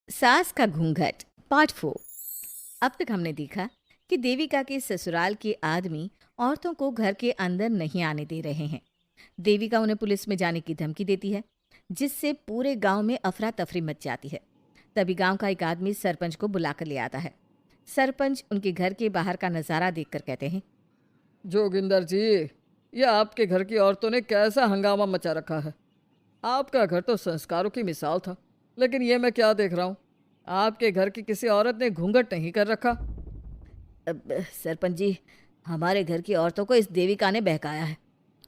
सास का घूंघट पार्ट 4। अब तक हमने देखा कि देविका के ससुराल के आदमी औरतों को घर के अंदर नहीं आने दे रहे हैं। देविका उन्हें पुलिस में जाने की धमकी देती है, जिससे पूरे गांव में अफरा तफरी मच जाती है। तभी गांव का एक आदमी सरपंच को बुलाकर ले आता है। सरपंच उनके घर के बाहर का नजारा देखकर कहते हैं, जोगिंदर जी, ये आपके घर की औरतों ने कैसा हंगामा मचा रखा है। आपका घर तो संस्कारों की मिसाल था, लेकिन ये मैं क्या देख रहा हूँ। आपके घर की किसी औरत ने घूंघट नहीं कर रखा। सरपंच जी, हमारे घर की औरतों को इस देविका ने बहकाया है।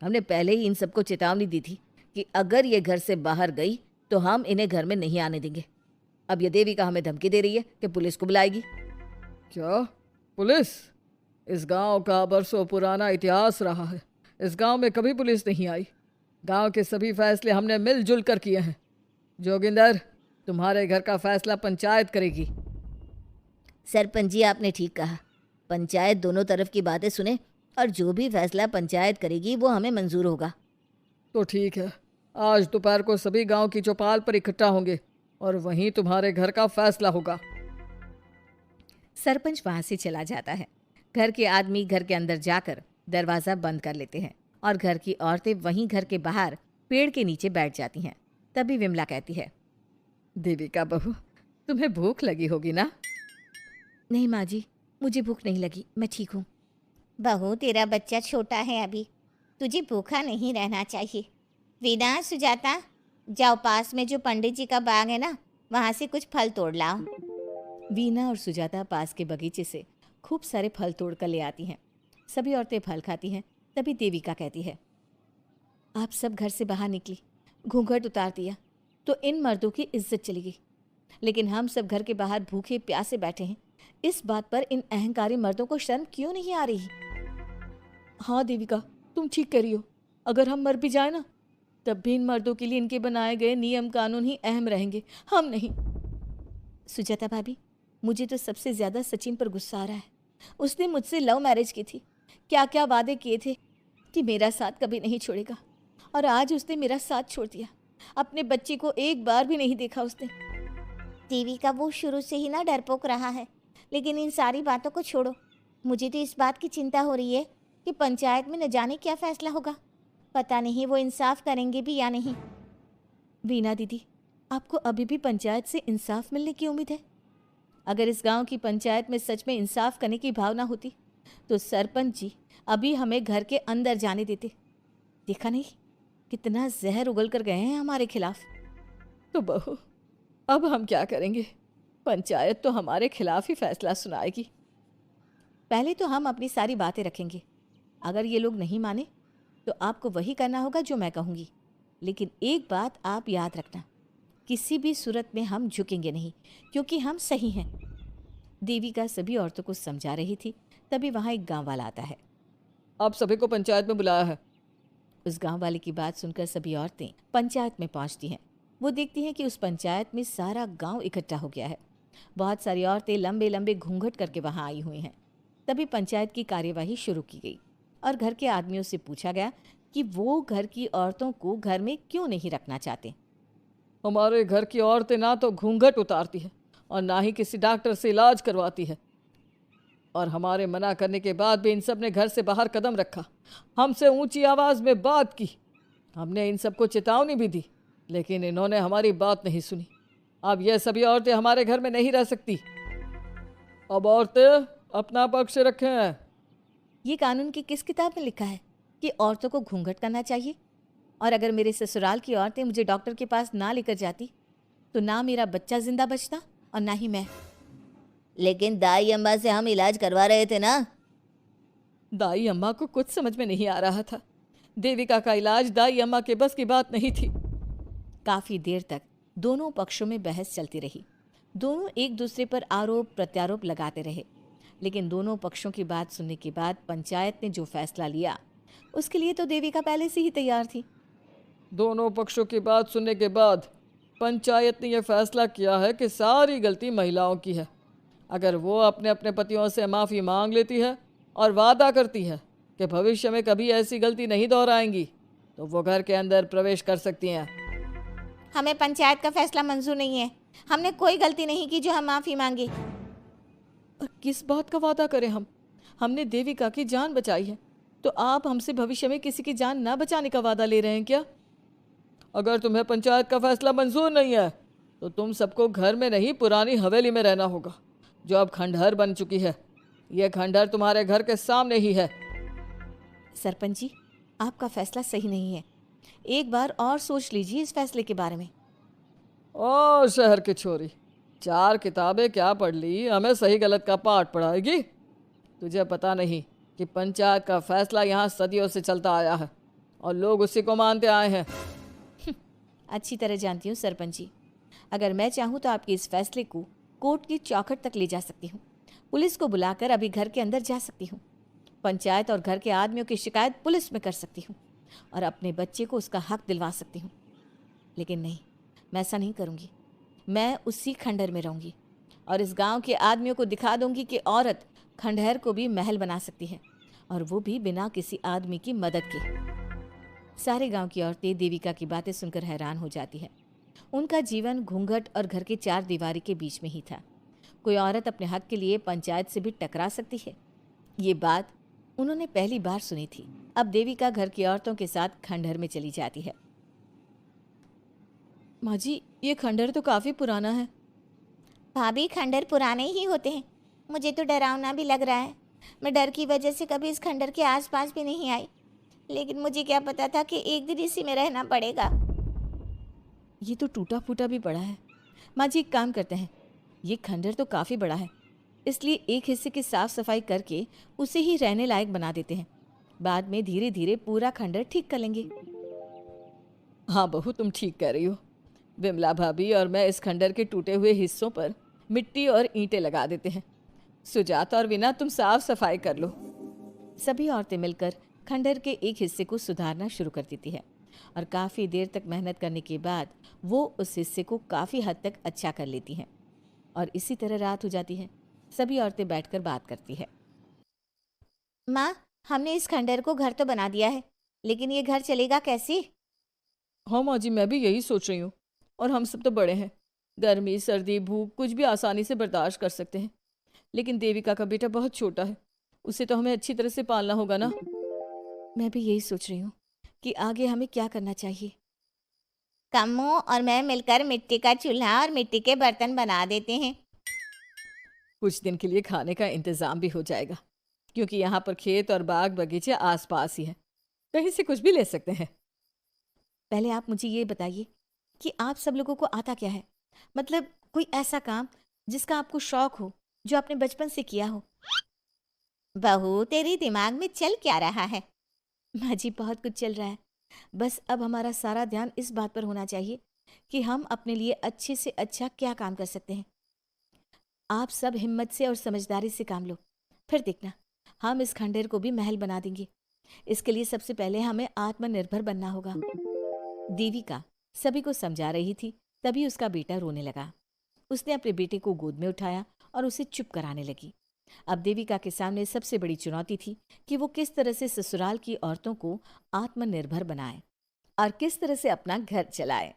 हमने पहले ही इन सबको चेतावनी दी थी कि अगर ये घर से बाहर गई तो हम इन्हें घर में नहीं आने देंगे। अब ये देविका हमें धमकी दे रही है कि पुलिस को बुलाएगी। क्या? पुलिस? इस गांव का बरसों पुराना इतिहास रहा है। इस गांव में कभी पुलिस नहीं आई। गांव के सभी फैसले हमने मिलजुल कर किए हैं। जोगिंदर, तुम्हारे घर का फैसला पंचायत करेगी। सरपंच जी, आपने ठीक कहा। पंचायत दोनों तरफ की बातें सुने और जो भी फैसला पंचायत करेगी वो हमें मंजूर होगा। तो ठीक है, आज दोपहर को सभी गांव की चौपाल पर इकट्ठा होंगे और वहीं तुम्हारे घर का फैसला होगा। सरपंच वहां से चला जाता है। घर के आदमी घर के अंदर जाकर दरवाजा बंद कर लेते हैं और घर की औरतें वहीं घर के बाहर पेड़ के नीचे बैठ जाती हैं। तभी विमला कहती है, देविका बहू, तुम्हें भूख लगी होगी ना? नहीं माँ जी, मुझे भूख नहीं लगी, मैं ठीक हूँ। बहू, तेरा बच्चा छोटा है अभी, तुझे भूखा नहीं रहना चाहिए। वीना, सुजाता, जाओ पास में जो पंडित जी का बाग है ना, वहाँ से कुछ फल तोड़ लाओ। वीना और सुजाता पास के बगीचे से खूब सारे फल तोड़ कर ले आती हैं। सभी औरतें फल खाती हैं। तभी देविका कहती है, आप सब घर से बाहर निकली, घूंघट उतार दिया तो इन मर्दों की इज्जत चली गई, लेकिन हम सब घर के बाहर भूखे प्यासे बैठे हैं। इस बात पर इन अहंकारी मर्दों को शर्म क्यों नहीं आ रही? हाँ देविका, तुम ठीक कह रही हो। अगर हम मर भी जाए ना, तब भी इन मर्दों के लिए इनके बनाए गए नियम कानून ही अहम रहेंगे, हम नहीं। सुजाता भाभी, मुझे तो सबसे ज्यादा सचिन पर गुस्सा आ रहा है। उसने मुझसे लव मैरिज की थी, क्या क्या वादे किए थे कि मेरा साथ कभी नहीं छोड़ेगा, और आज उसने मेरा साथ छोड़ दिया। अपने बच्चे को एक बार भी नहीं देखा उसने। देवी का वो शुरू से ही ना डरपोक रहा है, लेकिन इन सारी बातों को छोड़ो। मुझे तो इस बात की चिंता हो रही है कि पंचायत में न जाने क्या फैसला होगा। पता नहीं वो इंसाफ करेंगे भी या नहीं। वीना दीदी, आपको अभी भी पंचायत से इंसाफ मिलने की उम्मीद है? अगर इस गांव की पंचायत में सच में इंसाफ करने की भावना होती तो सरपंच जी अभी हमें घर के अंदर जाने देते। देखा नहीं कितना जहर उगल कर गए हैं हमारे खिलाफ। तो बहू, अब हम क्या करेंगे? पंचायत तो हमारे खिलाफ ही फैसला सुनाएगी। पहले तो हम अपनी सारी बातें रखेंगे। अगर ये लोग नहीं माने तो आपको वही करना होगा जो मैं कहूँगी। लेकिन एक बात आप याद रखना, किसी भी सूरत में हम झुकेंगे नहीं, क्योंकि हम सही हैं। देविका सभी औरतों को समझा रही थी। तभी वहाँ एक गांव वाला आता है। आप सभी को पंचायत में बुलाया है। उस गांव वाले की बात सुनकर सभी औरतें पंचायत में पहुंचती हैं। वो देखती हैं कि उस पंचायत में सारा गांव इकट्ठा हो गया है। बहुत सारी औरतें लंबे लंबे घूंघट करके वहां आई हुई हैं। तभी पंचायत की कार्यवाही शुरू की गई और घर के आदमियों से पूछा गया कि वो घर की औरतों को घर में क्यों नहीं रखना चाहते। हमारे घर की औरतें ना तो घूंघट उतारती है और ना ही किसी डॉक्टर से इलाज करवाती है, और हमारे मना करने के बाद भी इन सब ने घर से बाहर कदम रखा, हमसे ऊंची आवाज़ में बात की। हमने इन सबको चेतावनी भी दी, लेकिन इन्होंने हमारी बात नहीं सुनी। अब यह सभी औरतें हमारे घर में नहीं रह सकती। अब औरतें अपना पक्ष रखें। ये कानून की किस किताब में लिखा है कि औरतों को घूंघट करना चाहिए? और अगर मेरे ससुराल की औरतें मुझे डॉक्टर के पास ना लेकर जाती तो ना मेरा बच्चा जिंदा बचता और ना ही मैं। लेकिन दाई अम्मा से हम इलाज करवा रहे थे ना। दाई अम्मा को कुछ समझ में नहीं आ रहा था। देविका का इलाज दाई अम्मा के बस की बात नहीं थी। काफी देर तक दोनों पक्षों में बहस चलती रही। दोनों एक दूसरे पर आरोप प्रत्यारोप लगाते रहे, लेकिन दोनों पक्षों की बात सुनने के बाद पंचायत ने जो फैसला लिया उसके लिए तो देविका पहले से ही तैयार थी। दोनों पक्षों की बात सुनने के बाद पंचायत ने यह फैसला किया है कि सारी गलती महिलाओं की है। अगर वो अपने अपने पतियों से माफ़ी मांग लेती है और वादा करती है कि भविष्य में कभी ऐसी गलती नहीं दोहराएंगी, तो वो घर के अंदर प्रवेश कर सकती हैं। हमें पंचायत का फैसला मंजूर नहीं है। हमने कोई गलती नहीं की जो हम माफ़ी मांगे। और किस बात का वादा करें हम? हमने देविका की जान बचाई है, तो आप हमसे भविष्य में किसी की जान ना बचाने का वादा ले रहे हैं क्या? अगर तुम्हें पंचायत का फैसला मंजूर नहीं है तो तुम सबको घर में नहीं पुरानी हवेली में रहना होगा, जो अब खंडहर बन चुकी है। यह खंडहर तुम्हारे घर के सामने ही है। सरपंच जी, आपका फैसला सही नहीं है। एक बार और सोच लीजिए इस फैसले के बारे में। ओ शहर की छोरी, 4 किताबें क्या पढ़ ली, हमें सही गलत का पाठ पढ़ाएगी? तुझे पता नहीं कि पंचायत का फैसला यहाँ सदियों से चलता आया है और लोग उसी को मानते आए हैं। अच्छी तरह जानती हूँ सरपंच जी। अगर मैं चाहूँ तो आपके इस फैसले को कोर्ट की चौखट तक ले जा सकती हूँ। पुलिस को बुलाकर अभी घर के अंदर जा सकती हूँ। पंचायत और घर के आदमियों की शिकायत पुलिस में कर सकती हूँ और अपने बच्चे को उसका हक दिलवा सकती हूँ। लेकिन नहीं, मैं ऐसा नहीं करूँगी। मैं उसी खंडहर में रहूँगी और इस गांव के आदमियों को दिखा दूंगी कि औरत खंडहर को भी महल बना सकती है, और वो भी बिना किसी आदमी की मदद के। सारे गांव की औरतें देविका की बातें सुनकर हैरान हो जाती है। उनका जीवन घूंघट और घर के 4 दीवारी के बीच में ही था। कोई औरत अपने हक के लिए पंचायत से भी टकरा सकती है, ये बात उन्होंने पहली बार सुनी थी। अब देविका घर की औरतों के साथ खंडहर में चली जाती है। माँ जी, ये खंडहर तो काफ़ी पुराना है। भाभी, खंडहर पुराने ही होते हैं। मुझे तो डरावना भी लग रहा है। मैं डर की वजह से कभी इस खंडहर के आसपास भी नहीं आई, लेकिन मुझे क्या पता था कि एक दिन इसी में रहना पड़ेगा। ये तो टूटा फूटा भी पड़ा है। माँ जी, एक काम करते हैं, ये खंडहर तो काफ़ी बड़ा है, इसलिए एक हिस्से की साफ सफाई करके उसे ही रहने लायक बना देते हैं। बाद में धीरे धीरे पूरा खंडहर ठीक कर लेंगे। हाँ बहू, तुम ठीक कह रही हो। विमला भाभी और मैं इस खंडहर के टूटे हुए हिस्सों पर मिट्टी और ईंटें लगा देते हैं। सुजाता और विना, तुम साफ सफाई कर लो। सभी औरतें मिलकर खंडहर के एक हिस्से को सुधारना शुरू कर देती है और काफ़ी देर तक मेहनत करने के बाद वो उस हिस्से को काफ़ी हद तक अच्छा कर लेती हैं। और इसी तरह रात हो जाती है। सभी औरतें बैठकर बात करती है। माँ, हमने इस खंडहर को घर तो बना दिया है, लेकिन ये घर चलेगा कैसे? हाँ माँ जी, मैं भी यही सोच रही हूँ। और हम सब तो बड़े हैं, गर्मी सर्दी भूख कुछ भी आसानी से बर्दाश्त कर सकते हैं, लेकिन देविका का बेटा बहुत छोटा है, उसे तो हमें अच्छी तरह से पालना होगा ना। मैं भी यही सोच रही हूँ कि आगे हमें क्या करना चाहिए। कम्मू और मैं मिलकर मिट्टी का चूल्हा और मिट्टी के बर्तन बना देते हैं। कुछ दिन के लिए खाने का इंतज़ाम भी हो जाएगा, क्योंकि यहाँ पर खेत और बाग बगीचे आसपास ही हैं, कहीं से कुछ भी ले सकते हैं। पहले आप मुझे ये बताइए कि आप सब लोगों को आता क्या है? मतलब कोई ऐसा काम जिसका आपको शौक हो, जो आपने बचपन से किया हो। बहू, तेरी दिमाग में चल क्या रहा है? माँ जी, बहुत कुछ चल रहा है। बस अब हमारा सारा ध्यान इस बात पर होना चाहिए कि हम अपने लिए अच्छे से अच्छा क्या काम कर सकते हैं। आप सब हिम्मत से और समझदारी से काम लो, फिर देखना हम इस खंडहर को भी महल बना देंगे। इसके लिए सबसे पहले हमें आत्मनिर्भर बनना होगा। देविका सभी को समझा रही थी, तभी उसका बेटा रोने लगा। उसने अपने बेटे को गोद में उठाया और उसे चुप कराने लगी। अब देविका के सामने सबसे बड़ी चुनौती थी कि वो किस तरह से ससुराल की औरतों को आत्मनिर्भर बनाए और किस तरह से अपना घर चलाए।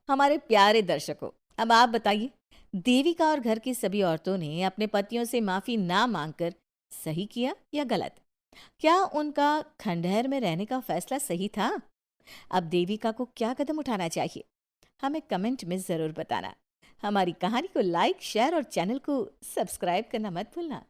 हमारे प्यारे दर्शकों, अब आप बताइए, देविका और घर की सभी औरतों ने अपने पतियों से माफी ना मांगकर सही किया या गलत? क्या उनका खंडहर में रहने का फैसला सही था? अब देविका को क्या कदम उठाना चाहिए, हमें कमेंट में जरूर बताना। हमारी कहानी को लाइक, शेयर और चैनल को सब्सक्राइब करना मत भूलना।